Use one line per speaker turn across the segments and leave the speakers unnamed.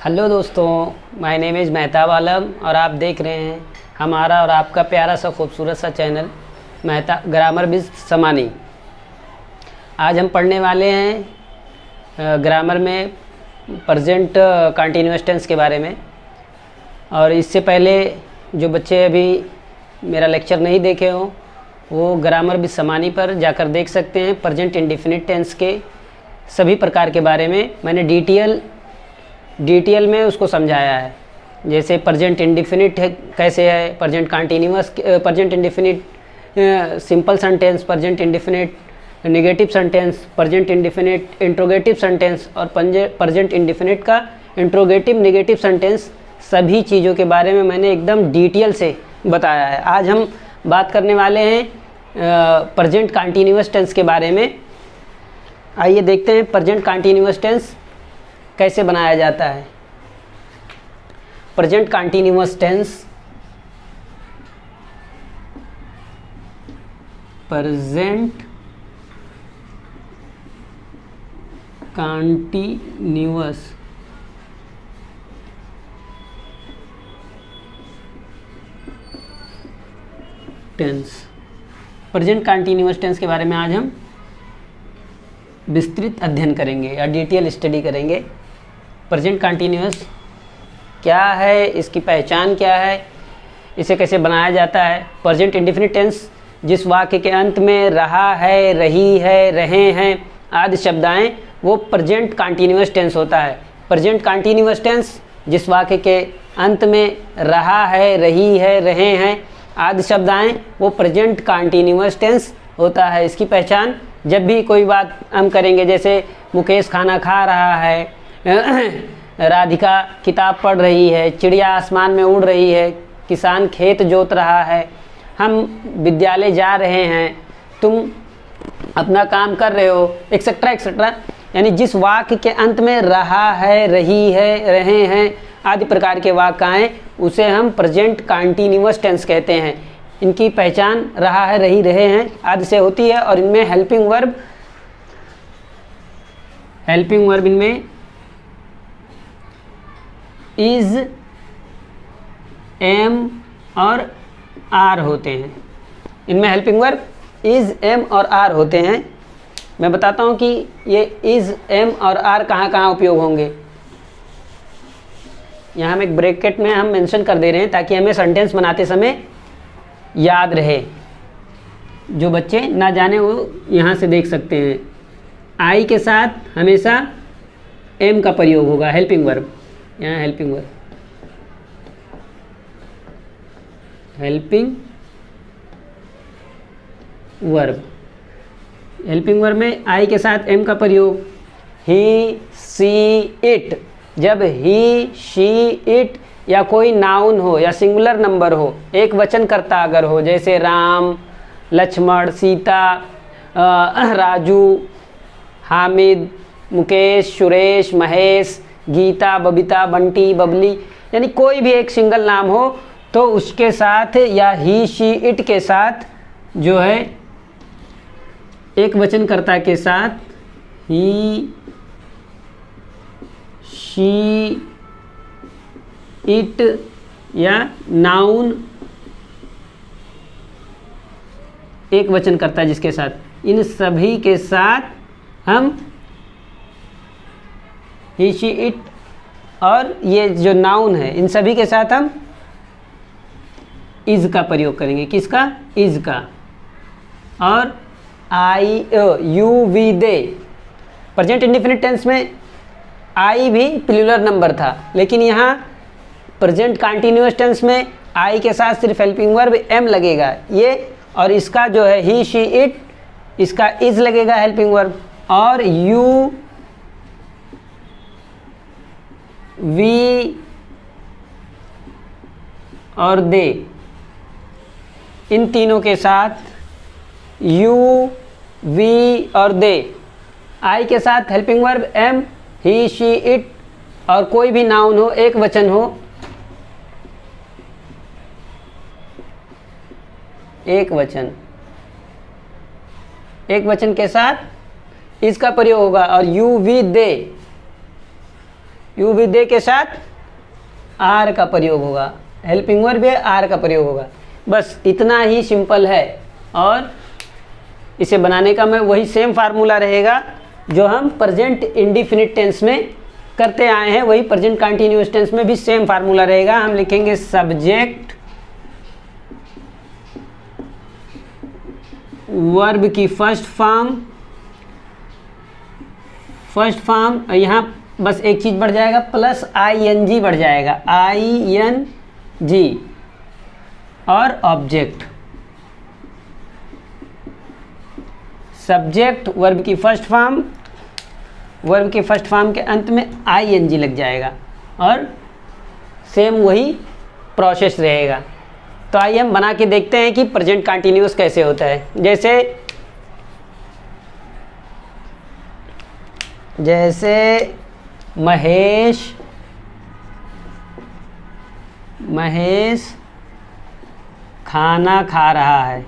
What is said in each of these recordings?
Hello दोस्तों, my name is Mehtab आलम और आप देख रहे हैं हमारा और आपका प्यारा सा खूबसूरत सा चैनल मेहता ग्रामर विद समानी। आज हम पढ़ने वाले हैं ग्रामर में प्रेजेंट कंटीन्यूअस टेंस के बारे में। और इससे पहले जो बच्चे अभी मेरा लेक्चर नहीं देखे हों वो ग्रामर विद समानी पर जाकर देख सकते हैं। प्रेजेंट इंडेफिनिट टेंस के सभी प्रकार के बारे में मैंने डिटेल में उसको समझाया है। जैसे प्रेजेंट इंडेफिनिट है कैसे है, present continuous, present indefinite simple sentence, present indefinite negative sentence, present indefinite interrogative sentence और प्रेजेंट इंडेफिनिट का इंट्रोगेटिव नेगेटिव सेंटेंस, सभी चीज़ों के बारे में मैंने एकदम डिटेल से बताया है। आज हम बात करने वाले हैं प्रेजेंट कंटीन्यूअस टेंस के बारे में। आइए देखते हैं प्रेजेंट कंटीन्यूअस टेंस कैसे बनाया जाता है। Present continuous tense, present continuous tense, present continuous tense के बारे में आज हम विस्तृत अध्ययन करेंगे या डिटेल स्टडी करेंगे। प्रेजेंट कंटीन्यूअस क्या है, इसकी पहचान क्या है, इसे कैसे बनाया जाता है। प्रेजेंट इंडेफिनिट टेंस जिस वाक्य के अंत में रहा है, रही है, रहे हैं आदि शब्द आएँ वो प्रेजेंट कंटीन्यूअस टेंस होता है। प्रेजेंट कंटीन्यूअस टेंस जिस वाक्य के अंत में रहा है, रही है, रहे हैं आदि शब्द आएँ वो प्रेजेंट कंटीन्यूअस टेंस होता है। इसकी पहचान जब भी कोई बात हम करेंगे, जैसे मुकेश खाना खा रहा है, राधिका किताब पढ़ रही है, चिड़िया आसमान में उड़ रही है, किसान खेत जोत रहा है, हम विद्यालय जा रहे हैं, तुम अपना काम कर रहे हो, एक्सेट्रा एक्सेट्रा। यानी जिस वाक्य के अंत में रहा है, रही है, रहे हैं आदि प्रकार के वाक्य आएँ उसे हम प्रेजेंट कंटीन्यूअस टेंस कहते हैं। इनकी पहचान रहा है, रही, रहे हैं आदि से होती है और इनमें हेल्पिंग वर्ब इनमें इज, एम और आर होते हैं। इनमें हेल्पिंग वर्ब इज, एम और आर होते हैं। मैं बताता हूँ कि ये इज, एम और आर कहाँ कहाँ उपयोग होंगे। यहाँ हम एक ब्रैकेट में हम मेंशन कर दे रहे हैं ताकि हमें सेंटेंस बनाते समय याद रहे। जो बच्चे ना जाने वो यहाँ से देख सकते हैं। आई के साथ हमेशा एम का प्रयोग होगा, हेल्पिंग वर्ब। यहाँ हेल्पिंग वर्ब में आई के साथ एम का प्रयोग। ही, सी, इट, जब ही, शी, इट या कोई नाउन हो या सिंगुलर नंबर हो, एक वचन करता अगर हो, जैसे राम, लक्ष्मण, सीता, राजू, हामिद, मुकेश, सुरेश, महेश, गीता, बबीता, बंटी, बबली, यानी कोई भी एक सिंगल नाम हो तो उसके साथ या ही, शी, इट के साथ जो है एक वचनकर्ता के साथ ही, शी, इट या नाउन एक वचन करता है जिसके साथ, इन सभी के साथ हम ही, शी, इट और ये जो नाउन है इन सभी के साथ हम इज का प्रयोग करेंगे। किसका? इज का। और I, you, we, they. Present indefinite tense में आई भी प्लूरल नंबर था, लेकिन यहाँ प्रेजेंट कंटीन्यूअस टेंस में आई के साथ सिर्फ हेल्पिंग वर्ब एम लगेगा ये, और इसका जो है ही, शी, इट, इसका इज लगेगा हेल्पिंग वर्ब। और यू, वी और दे, इन तीनों के साथ यू, वी और दे, आई के साथ helping verb am, he, she, it और कोई भी नाउन हो, एक वचन हो, एक वचन के साथ इसका प्रयोग होगा। और यू, वी, दे यू विदे के साथ आर का प्रयोग होगा, हेल्पिंग वर्ब है, आर का प्रयोग होगा। बस इतना ही सिंपल है। और इसे बनाने का मैं वही सेम फार्मूला रहेगा जो हम प्रेजेंट इंडिफिनिट टेंस में करते आए हैं, वही प्रेजेंट कंटिन्यूअस टेंस में भी सेम फार्मूला रहेगा। हम लिखेंगे सब्जेक्ट वर्ब की फर्स्ट फॉर्म, यहाँ बस एक चीज़ बढ़ जाएगा, प्लस ING बढ़ जाएगा, ING, और ऑब्जेक्ट। सब्जेक्ट वर्ब की फर्स्ट फॉर्म के अंत में ING लग जाएगा और सेम वही प्रोसेस रहेगा। तो आइए हम बना के देखते हैं कि प्रेजेंट कंटिन्यूअस कैसे होता है। जैसे महेश खाना खा रहा है,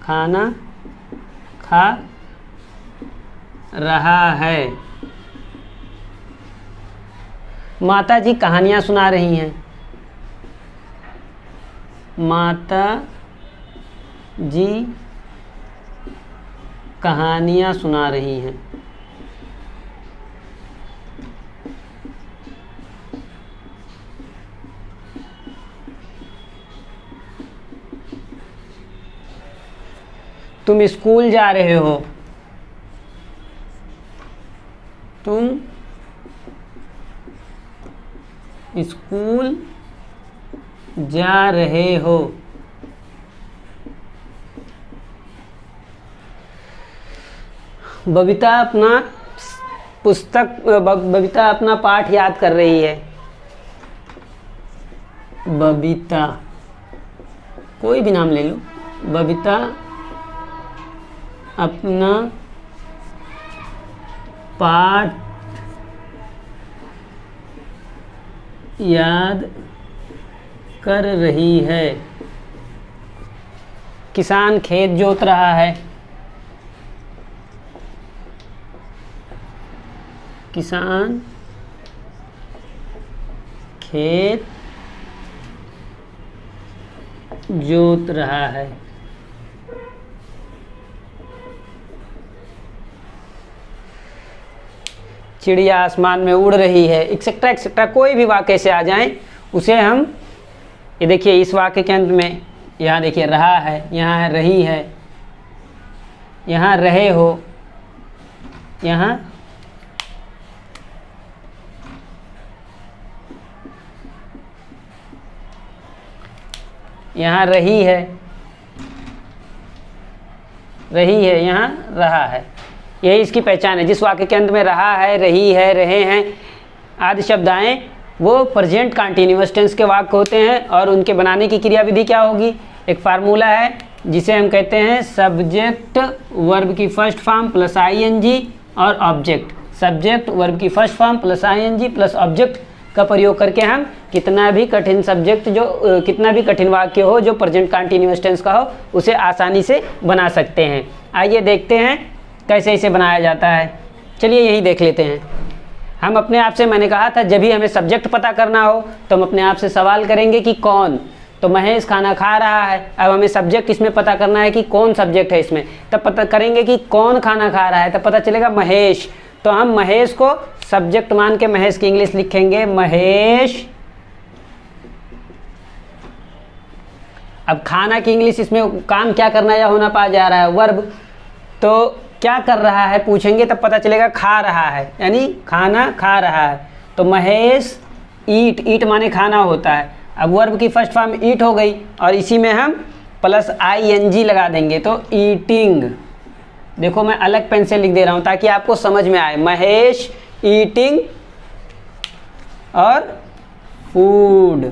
खाना खा रहा है। माता जी कहानियाँ सुना रही हैं, माता जी कहानियाँ सुना रही हैं। तुम स्कूल जा रहे हो, तुम स्कूल जा रहे हो। बबीता अपना पाठ याद कर रही है। बबीता, कोई भी नाम ले लो, बबीता अपना पाठ याद कर रही है। किसान खेत जोत रहा है, किसान खेत जोत रहा है। चिड़िया आसमान में उड़ रही है, एक्सेट्रा एक्सेट्रा। कोई भी वाक्य से आ जाएं उसे हम, ये देखिए इस वाक्य के अंत में, यहाँ देखिए रहा है, यहाँ है रही है, यहाँ रहे हो, यहाँ रही है, यहाँ रहा है। यही इसकी पहचान है। जिस वाक्य के अंत में रहा है, रही है, रहे हैं आदि शब्द आए, वो प्रेजेंट कंटिन्यूअस टेंस के वाक्य होते हैं। और उनके बनाने की क्रिया विधि क्या होगी? एक फार्मूला है जिसे हम कहते हैं सब्जेक्ट वर्ब की फर्स्ट फॉर्म प्लस ING और ऑब्जेक्ट। सब्जेक्ट वर्ब की first form plus ING plus object का प्रयोग करके हम कितना भी कठिन वाक्य हो जो प्रेजेंट कंटिन्यूअस टेंस का हो, उसे आसानी से बना सकते हैं। आइए देखते हैं कैसे इसे बनाया जाता है। चलिए यही देख लेते हैं। हम अपने आप से, मैंने कहा था जब भी हमें सब्जेक्ट पता करना हो तो हम अपने आप से सवाल करेंगे कि कौन, तो महेश खाना खा रहा है। अब हमें सब्जेक्ट इसमें पता करना है कि कौन सब्जेक्ट है इसमें, तब पता करेंगे कि कौन खाना खा रहा है, तब पता चलेगा महेश। तो हम महेश को सब्जेक्ट मान के महेश की इंग्लिश लिखेंगे महेश। अब खाना की इंग्लिश, इसमें काम क्या करना या होना पा जा रहा है, वर्ब। तो क्या कर रहा है पूछेंगे तब पता चलेगा खा रहा है, यानी खाना खा रहा है। तो महेश ईट माने खाना होता है। अब वर्ब की फर्स्ट फॉर्म ईट हो गई और इसी में हम प्लस ING लगा देंगे, तो ईटिंग। देखो मैं अलग पेन से लिख दे रहा हूँ ताकि आपको समझ में आए। महेश ईटिंग और फूड,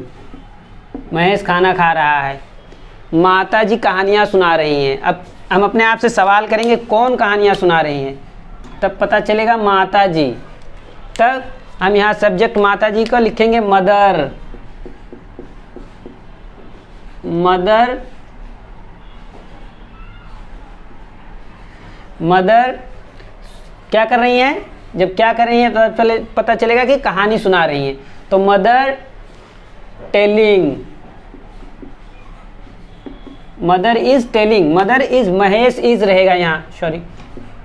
महेश खाना खा रहा है। माता जी कहानियाँ सुना रही हैं। अब हम अपने आप से सवाल करेंगे कौन कहानियाँ सुना रही हैं, तब पता चलेगा माता जी। तब हम यहाँ सब्जेक्ट माता जी को लिखेंगे मदर। मदर क्या कर रही हैं? जब क्या कर रही हैं तो पहले पता चलेगा कि कहानी सुना रही हैं। तो mother telling, mother is telling, mother is, Mahesh is रहेगा यहाँ, सॉरी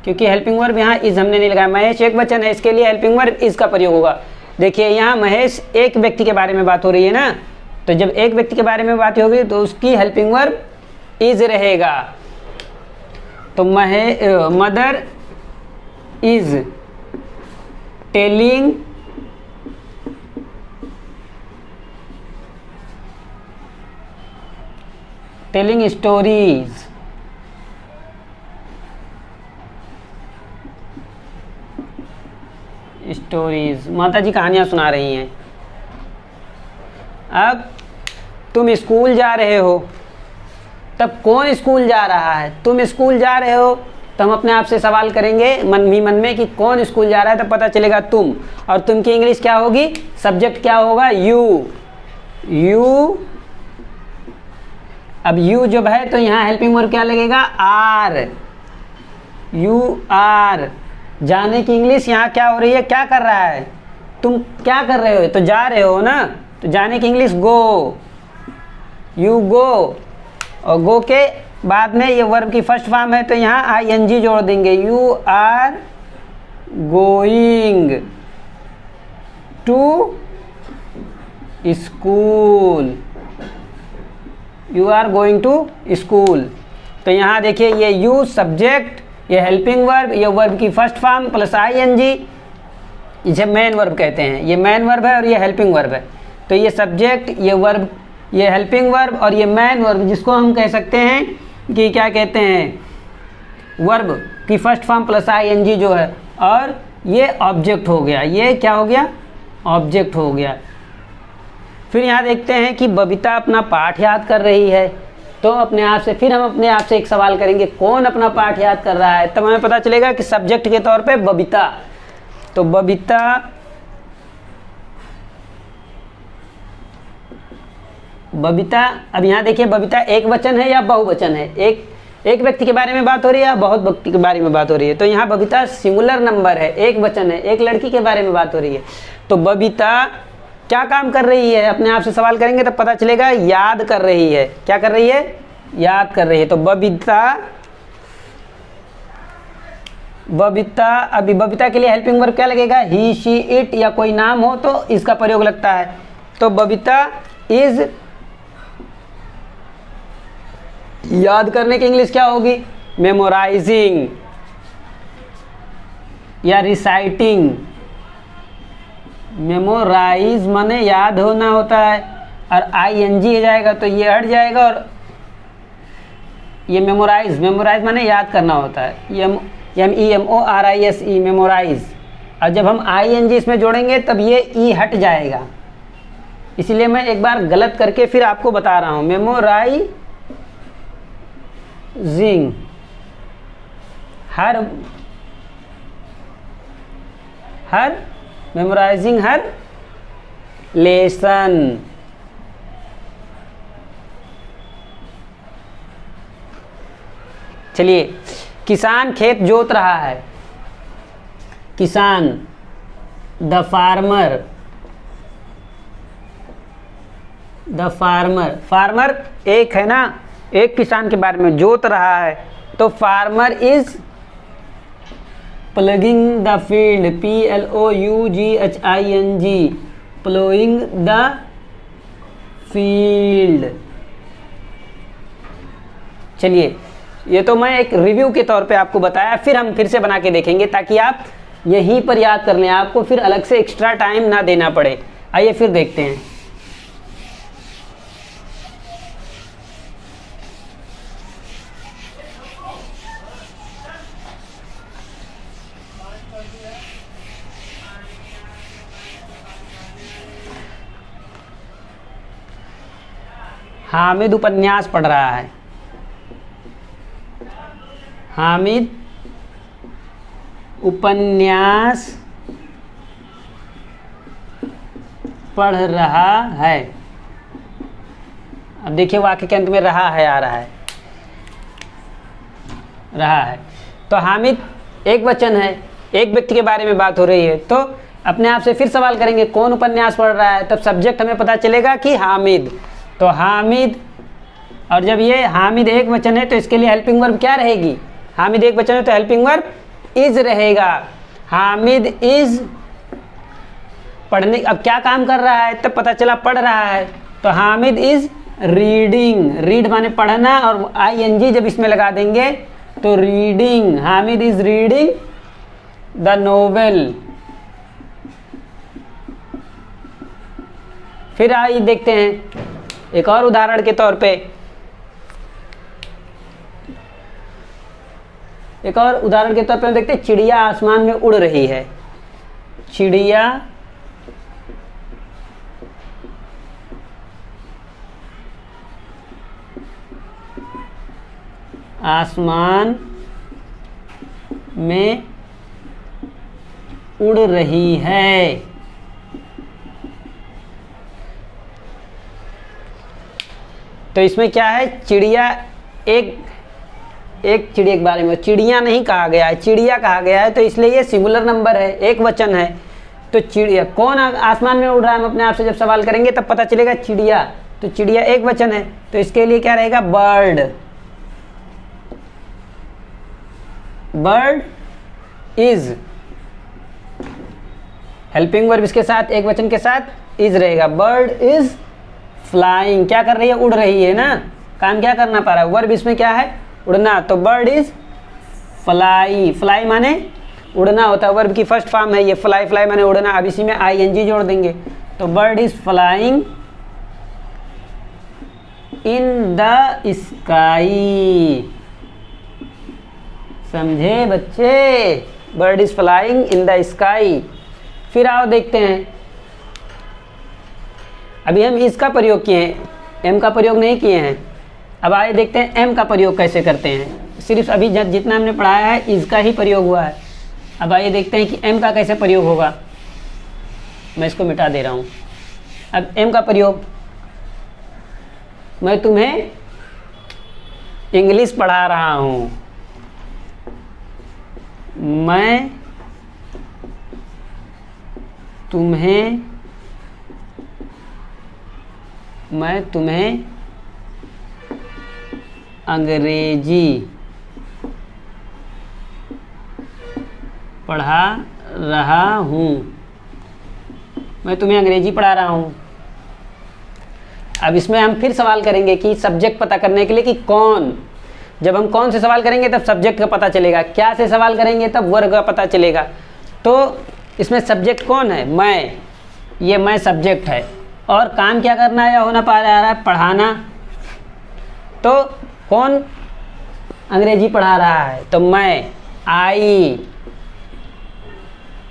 क्योंकि हेल्पिंग वर्ब यहाँ इज हमने नहीं लगाया, महेश एक वचन है, इसके लिए हेल्पिंग वर्ब इज का प्रयोग होगा। देखिए यहाँ महेश एक व्यक्ति के बारे में बात हो रही है ना, तो जब एक व्यक्ति के बारे में बात होगी तो उसकी हेल्पिंग वर्ब इज रहेगा। तो मदर इज टेलिंग स्टोरीज, माता जी कहानियां सुना रही हैं। अब तुम स्कूल जा रहे हो, तब कौन स्कूल जा रहा है? तुम स्कूल जा रहे हो, तो हम अपने आप से सवाल करेंगे मन ही मन में कि कौन स्कूल जा रहा है, तो पता चलेगा तुम। और तुम की इंग्लिश क्या होगी? सब्जेक्ट क्या होगा? यू। अब यू जब है तो यहाँ हेल्पिंग वर्ब क्या लगेगा? आर। You are. जाने की इंग्लिश यहाँ क्या हो रही है? क्या कर रहा है? तुम क्या कर रहे हो? तो जा रहे हो ना, तो जाने की इंग्लिश गो। You go. और गो के बाद में ये वर्ब की फर्स्ट फॉर्म है तो यहाँ ING जोड़ देंगे। You are going to school, you are going to school. तो यहाँ देखिए ये यू सब्जेक्ट, ये हेल्पिंग वर्ब, ये वर्ब की फर्स्ट फॉर्म प्लस ING, इसे मेन वर्ब कहते हैं। ये मेन वर्ब है और ये हेल्पिंग वर्ब है। तो ये सब्जेक्ट, ये वर्ब, ये हेल्पिंग वर्ब और ये मेन वर्ब, जिसको हम कह सकते हैं कि क्या कहते हैं, वर्ब की फर्स्ट फॉर्म प्लस ING जो है, और ये ऑब्जेक्ट हो गया। ये क्या हो गया? ऑब्जेक्ट हो गया। फिर यहाँ देखते हैं कि बबीता अपना पाठ याद कर रही है, तो अपने आप से फिर हम अपने आप से एक सवाल करेंगे, कौन अपना पाठ याद कर रहा है? तब हमें पता चलेगा कि सब्जेक्ट के तौर पे बबीता। तो बबीता अब यहाँ देखिए बबीता एक वचन है या बहुवचन है? एक व्यक्ति के बारे में बात हो रही है या बहुत व्यक्ति के बारे में बात हो रही है? तो यहाँ बबीता सिंगुलर नंबर है, एक वचन है, एक लड़की के बारे में बात हो रही है। तो बबीता क्या काम कर रही है? अपने आप से सवाल करेंगे तो पता चलेगा याद कर रही है। क्या कर रही है? याद कर रही है। तो बबीता, अभी बबीता के लिए हेल्पिंग वर्ब क्या लगेगा? ही, शी, इट, या कोई नाम हो तो इसका प्रयोग लगता है। तो बबीता इज, याद करने की इंग्लिश क्या होगी? मेमोराइजिंग या रिसाइटिंग। मेमोराइज माने याद होना होता है, और ING हो जाएगा तो ये हट जाएगा, और ये मेमोराइज माने याद करना होता है। MEMORISE, memorise. और जब हम ING इसमें जोड़ेंगे तब ये ई हट जाएगा, इसीलिए मैं एक बार गलत करके फिर आपको बता रहा हूँ। मेमोराइजिंग, मेमोराइजिंग हर लेसन। चलिए, किसान खेत जोत रहा है। किसान, द फार्मर एक है ना, एक किसान के बारे में जोत रहा है, तो farmer is plugging the field, PLOUGHING, ploughing the field. चलिए, ये तो मैं एक रिव्यू के तौर पे आपको बताया, फिर हम फिर से बना के देखेंगे ताकि आप यहीं पर याद कर लें, आपको फिर अलग से एक्स्ट्रा टाइम ना देना पड़े। आइए फिर देखते हैं। हामिद उपन्यास पढ़ रहा है। हामिद उपन्यास पढ़ रहा है। अब देखिए वाक्य के अंत में रहा है आ रहा है, रहा है, तो हामिद एक वचन है, एक व्यक्ति के बारे में बात हो रही है, तो अपने आप से फिर सवाल करेंगे कौन उपन्यास पढ़ रहा है, तब सब्जेक्ट हमें पता चलेगा कि हामिद। तो हामिद, और जब ये हामिद एक वचन है तो इसके लिए हेल्पिंग वर्ब क्या रहेगी? हामिद एक वचन है तो हेल्पिंग वर्ब इज रहेगा। हामिद इज पढ़ने, अब क्या काम कर रहा है तब पता चला पढ़ रहा है, तो हामिद इज रीडिंग। रीड माने पढ़ना, और ING जब इसमें लगा देंगे तो reading. Hamid is reading the novel. फिर आइए देखते हैं एक और उदाहरण के तौर पे, हम देखते हैं चिड़िया आसमान में उड़ रही है। चिड़िया आसमान में उड़ रही है। तो इसमें क्या है, चिड़िया एक चिड़िया के बारे में, चिड़िया नहीं कहा गया है, चिड़िया कहा गया है, तो इसलिए ये सिंगुलर नंबर है, एक वचन है। तो चिड़िया कौन आसमान में उड़ रहा है, हम अपने आप से जब सवाल करेंगे तब पता चलेगा चिड़िया। तो चिड़िया एक वचन है, तो इसके लिए क्या रहेगा, bird. Bird is, helping verb इसके साथ एक वचन के साथ इज रहेगा। बर्ड इज फ्लाइंग, क्या कर रही है, उड़ रही है ना, काम क्या करना पा रहा है, वर्ब इसमें क्या है, उड़ना। तो बर्ड इज फ्लाई। फ्लाई माने उड़ना होता है, वर्ब की फर्स्ट फॉर्म है ये, फ्लाई। फ्लाई माने उड़ना। अब इसी में ING जोड़ देंगे, तो bird is flying in the sky. समझे बच्चे, bird is flying in the sky. फिर आओ देखते हैं, अभी हम इसका प्रयोग किए हैं, एम का प्रयोग नहीं किए हैं। अब आइए देखते हैं एम का प्रयोग कैसे करते हैं। सिर्फ अभी जितना हमने पढ़ाया है इसका ही प्रयोग हुआ है। अब आइए देखते हैं कि एम का कैसे प्रयोग होगा। मैं इसको मिटा दे रहा हूँ। अब एम का प्रयोग, मैं तुम्हें इंग्लिश पढ़ा रहा हूँ। मैं तुम्हें अंग्रेजी पढ़ा रहा हूँ। मैं तुम्हें अंग्रेजी पढ़ा रहा हूँ। अब इसमें हम फिर सवाल करेंगे कि सब्जेक्ट पता करने के लिए कि कौन। जब हम कौन से सवाल करेंगे तब सब्जेक्ट का पता चलेगा, क्या से सवाल करेंगे तब वर्ग का पता चलेगा। तो इसमें सब्जेक्ट कौन है, मैं, ये मैं सब्जेक्ट है, और काम क्या करना है या होना पा रहा है, पढ़ाना। तो कौन अंग्रेजी पढ़ा रहा है, तो मैं, आई,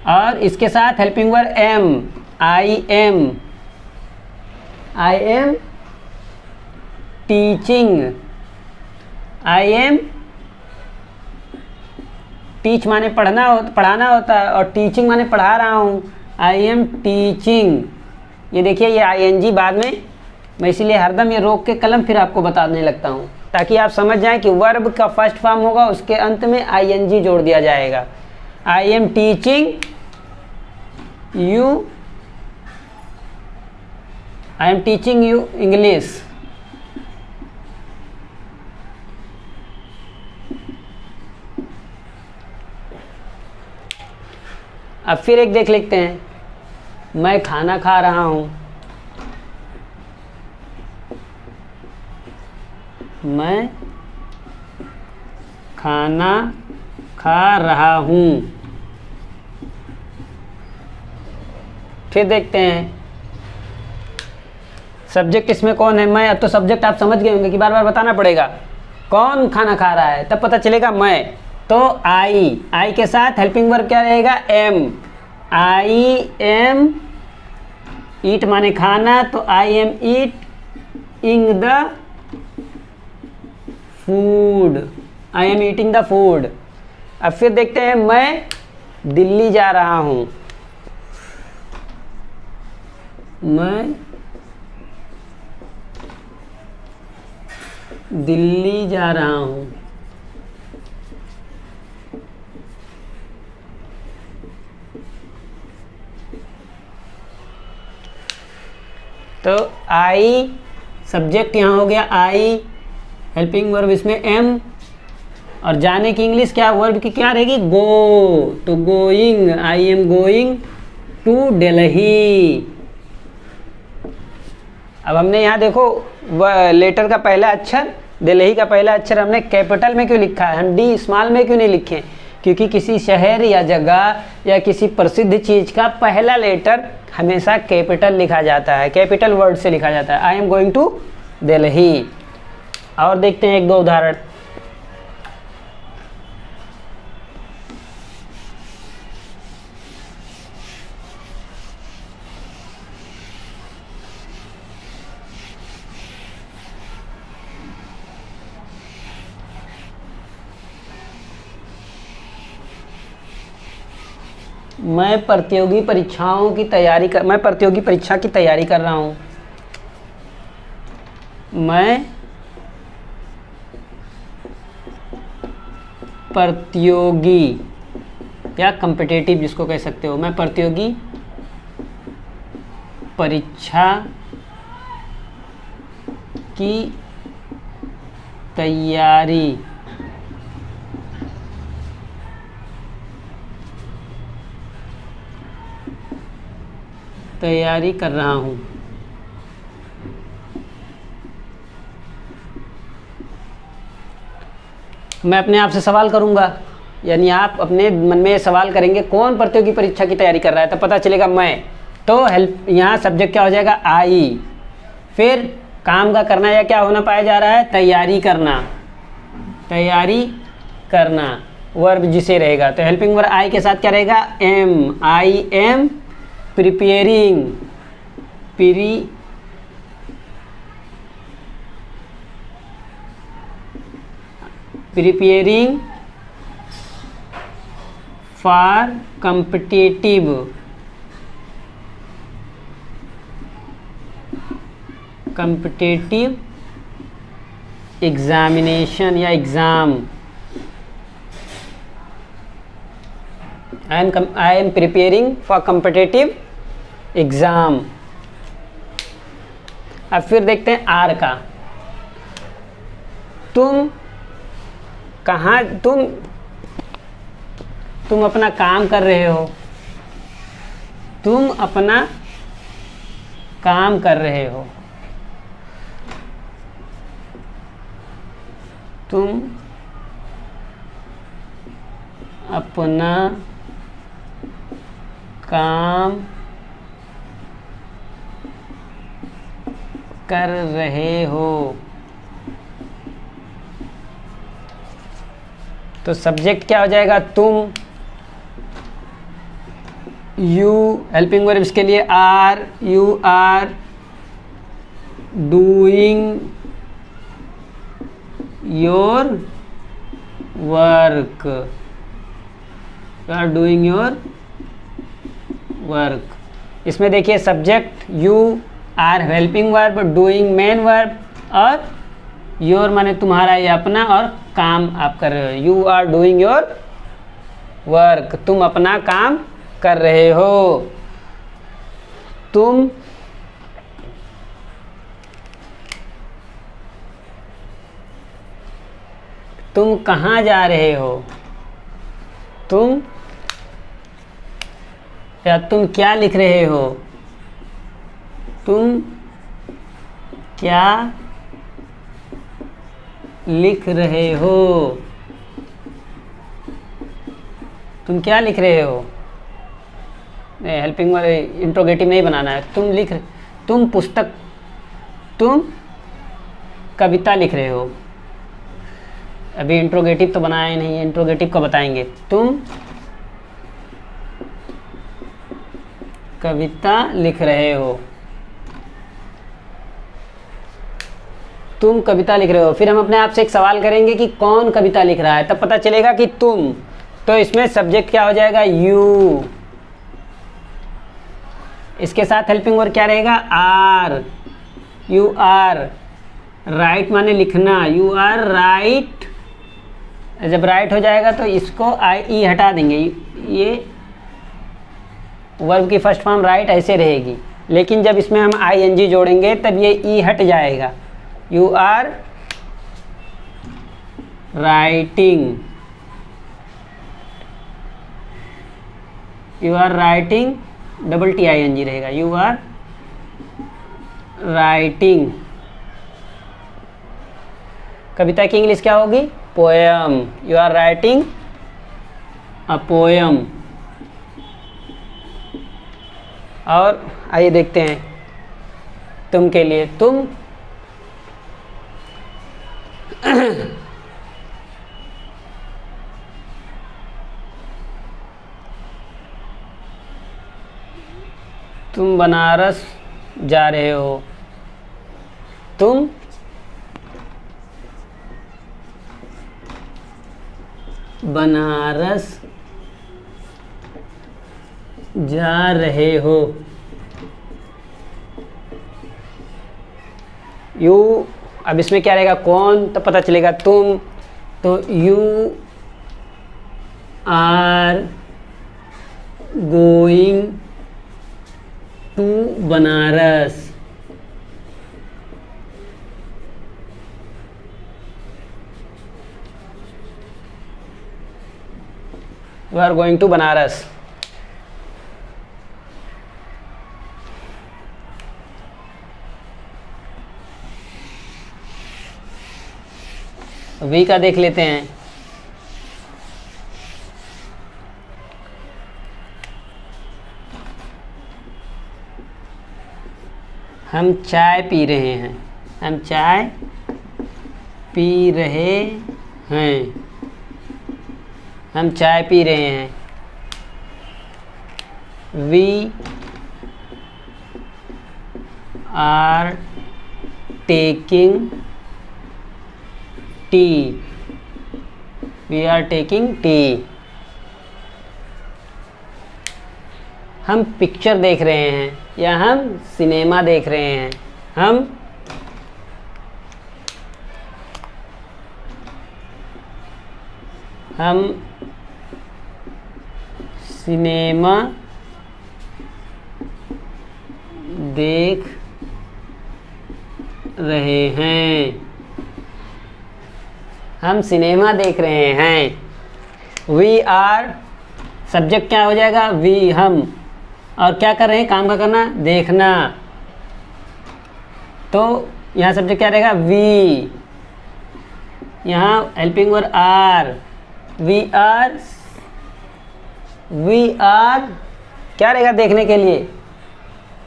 और इसके साथ helping verb am, I am teaching. I am, teach माने पढ़ाना होता है, और टीचिंग माने पढ़ा रहा हूँ। आई एम टीचिंग। ये देखिए ये ING बाद में, मैं इसीलिए हरदम ये रोक के कलम फिर आपको बताने लगता हूँ, ताकि आप समझ जाएं कि वर्ब का फर्स्ट फॉर्म होगा, उसके अंत में ING जोड़ दिया जाएगा। आई am teaching you, I am teaching you English. अब फिर एक देख लेते हैं, मैं खाना खा रहा हूँ। मैं खाना खा रहा हूँ। फिर देखते हैं सब्जेक्ट इसमें कौन है, मैं। अब तो सब्जेक्ट आप समझ गए होंगे कि बार बार बताना पड़ेगा। कौन खाना खा रहा है तब पता चलेगा मैं, तो आई के साथ हेल्पिंग वर्ब क्या रहेगा, एम। आई एम ईट माने खाना, तो I am eating the food. I am eating the food. अब फिर देखते हैं मैं दिल्ली जा रहा हूँ। मैं दिल्ली जा रहा हूँ। तो आई सब्जेक्ट यहाँ हो गया आई, हेल्पिंग वर्ब इसमें एम, और जाने की इंग्लिश क्या वर्ब की क्या रहेगी गो, तो going, I am going to Delhi. अब हमने यहाँ देखो लेटर का पहला अक्षर दिल्ली का पहला अक्षर हमने कैपिटल में क्यों लिखा है, हम डी स्मॉल में क्यों नहीं लिखे, क्योंकि किसी शहर या जगह या किसी प्रसिद्ध चीज़ का पहला लेटर हमेशा कैपिटल लिखा जाता है, कैपिटल वर्ड से लिखा जाता है। I am going to Delhi. और देखते हैं एक दो उदाहरण। मैं प्रतियोगी परीक्षा की तैयारी कर रहा हूँ। मैं प्रतियोगी या कम्पिटिटिव जिसको कह सकते हो, मैं प्रतियोगी परीक्षा की तैयारी कर रहा हूँ। मैं अपने आप से सवाल करूँगा, यानी आप अपने मन में सवाल करेंगे कौन प्रतियोगी परीक्षा की तैयारी कर रहा है, तो पता चलेगा मैं। तो हेल्प यहाँ सब्जेक्ट क्या हो जाएगा आई, फिर काम का करना या क्या होना पाया जा रहा है तैयारी करना वर्ब जिसे रहेगा, तो हेल्पिंग वर्ब आई के साथ क्या रहेगा am, I am preparing for competitive examination या exam. I am preparing for competitive exam. अब फिर देखते हैं आर का। तुम अपना काम कर रहे हो, तुम अपना काम कर रहे हो, तुम अपना काम कर रहे हो, तो सब्जेक्ट क्या हो जाएगा तुम, यू, हेल्पिंग वर्ब इसके लिए are, you are doing your work, you are doing your work. इसमें देखिए subject you, are helping verb, doing main verb, और योर माने तुम्हारा या अपना, और काम आप कर रहे हो, you are doing your work, तुम अपना काम कर रहे हो। तुम कहाँ जा रहे हो, तुम क्या लिख रहे हो, तुम क्या लिख रहे हो, तुम क्या लिख रहे हो, हेल्पिंग वर्ब इंट्रोगेटिव नहीं बनाना है, तुम कविता लिख रहे हो। अभी इंट्रोगेटिव तो बनाया ही नहीं है, इंट्रोगेटिव को बताएंगे। तुम कविता लिख रहे हो, तुम कविता लिख रहे हो। फिर हम अपने आप से एक सवाल करेंगे कि कौन कविता लिख रहा है, तब पता चलेगा कि तुम, तो इसमें सब्जेक्ट क्या हो जाएगा यू, इसके साथ हेल्पिंग वर्ब क्या रहेगा आर, यू आर राइट माने लिखना, यू आर राइट, जब राइट हो जाएगा तो इसको आई ई हटा देंगे, ये वर्ब की फर्स्ट फॉर्म राइट ऐसे रहेगी, लेकिन जब इसमें हम ING जोड़ेंगे तब ये ई हट जाएगा। You are writing, you are writing, double TING रहेगा, यू आर राइटिंग। कविता की इंग्लिश क्या होगी? Poem. You are writing a poem. और आइए देखते हैं तुम के लिए, तुम तुम बनारस जा रहे हो, तुम बनारस जा रहे हो। यू, अब इसमें क्या रहेगा? कौन, तो पता चलेगा तुम, तो you are going to Banaras. You are going to Banaras. We का देख लेते हैं। हम चाय पी रहे हैं, हम चाय पी रहे हैं, हम चाय पी रहे हैं। We are taking tea, we are taking tea. हम पिक्चर देख रहे हैं या हम सिनेमा देख रहे हैं, हम सिनेमा देख रहे हैं, हम सिनेमा देख रहे हैं। वी आर, सब्जेक्ट क्या हो जाएगा? वी, हम, और क्या कर रहे हैं? काम का करना, देखना, तो यहाँ सब्जेक्ट क्या रहेगा? वी। यहाँ helping verb are. We are, we are क्या रहेगा देखने के लिए?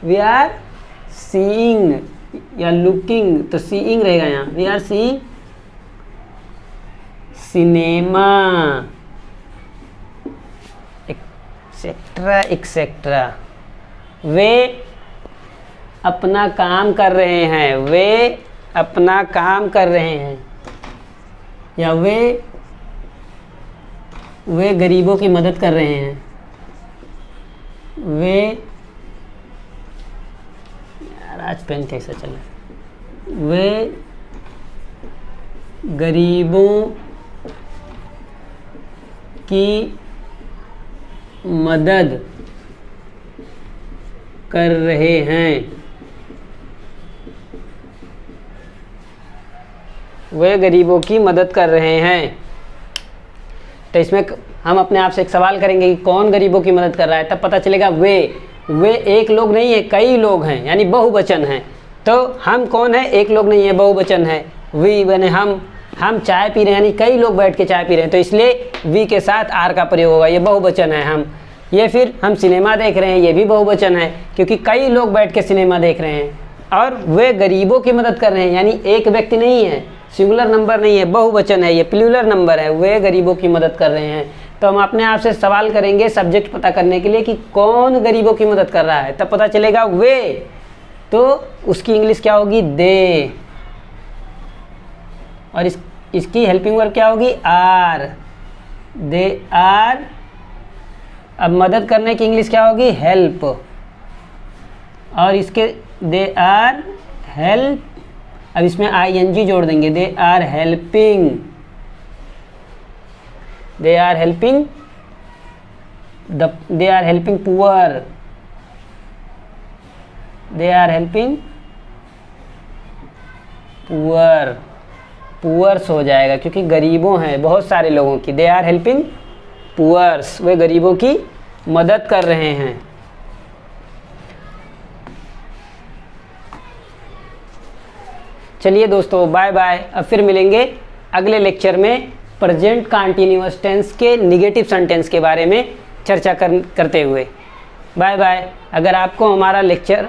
वी आर सीइंग या लुकिंग, तो सीइंग रहेगा यहाँ। We are seeing cinema, etcetera etcetera. वे अपना काम कर रहे हैं, वे अपना काम कर रहे हैं, या वे गरीबों की मदद कर रहे हैं। वे, यार आज पेन कैसा चल रहा है? वे गरीबों की मदद कर रहे हैं, वे गरीबों की मदद कर रहे हैं। तो इसमें हम अपने आप से एक सवाल करेंगे कि कौन गरीबों की मदद कर रहा है, तब पता चलेगा वे एक लोग नहीं है, कई लोग हैं, यानी बहुवचन है। तो हम कौन है? एक लोग नहीं है, बहुवचन है। वी बने हम चाय पी रहे हैं, यानी कई लोग बैठ के चाय पी रहे हैं, तो इसलिए वी के साथ आर का प्रयोग होगा, ये बहुवचन है। हम, ये फिर हम सिनेमा देख रहे हैं, ये भी बहुवचन है क्योंकि कई लोग बैठ के सिनेमा देख रहे हैं। और वे गरीबों की मदद कर रहे हैं, यानी एक व्यक्ति नहीं है, सिंगुलर नंबर नहीं है, बहुवचन है, ये प्लूरल नंबर है। वे गरीबों की मदद कर रहे हैं। तो हम अपने आप से सवाल करेंगे सब्जेक्ट पता करने के लिए कि कौन गरीबों की मदद कर रहा है, तब पता चलेगा वे, तो उसकी इंग्लिश क्या होगी? दे। और इसकी हेल्पिंग वर्ब क्या होगी? आर। They are. अब मदद करने की इंग्लिश क्या होगी? हेल्प। और इसके दे आर हेल्प, अब इसमें ING जोड़ देंगे, they are helping, they are helping they are helping poor, they are helping poor, poors हो जाएगा क्योंकि गरीबों हैं बहुत सारे लोगों की। दे आर हेल्पिंग पुअर्स, वे गरीबों की मदद कर रहे हैं। चलिए दोस्तों, बाय बाय। अब फिर मिलेंगे अगले लेक्चर में प्रेजेंट कंटीन्यूअस टेंस के नेगेटिव सेंटेंस के बारे में चर्चा करते हुए। Bye bye. अगर आपको हमारा लेक्चर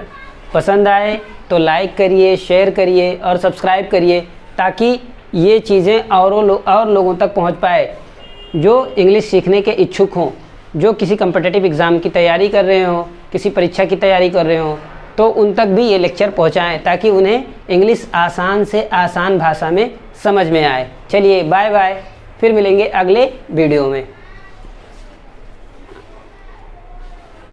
पसंद आए तो लाइक करिए, शेयर करिए और सब्सक्राइब करिए ताकि ये चीज़ें और लोगों तक पहुंच पाए जो इंग्लिश सीखने के इच्छुक हों, जो किसी कम्पिटिटिव एग्ज़ाम की तैयारी कर रहे हों, किसी परीक्षा की तैयारी कर रहे हों, तो उन तक भी ये लेक्चर पहुंचाएं ताकि उन्हें इंग्लिश आसान से आसान भाषा में समझ में आए। चलिए बाय बाय, फिर मिलेंगे अगले वीडियो में।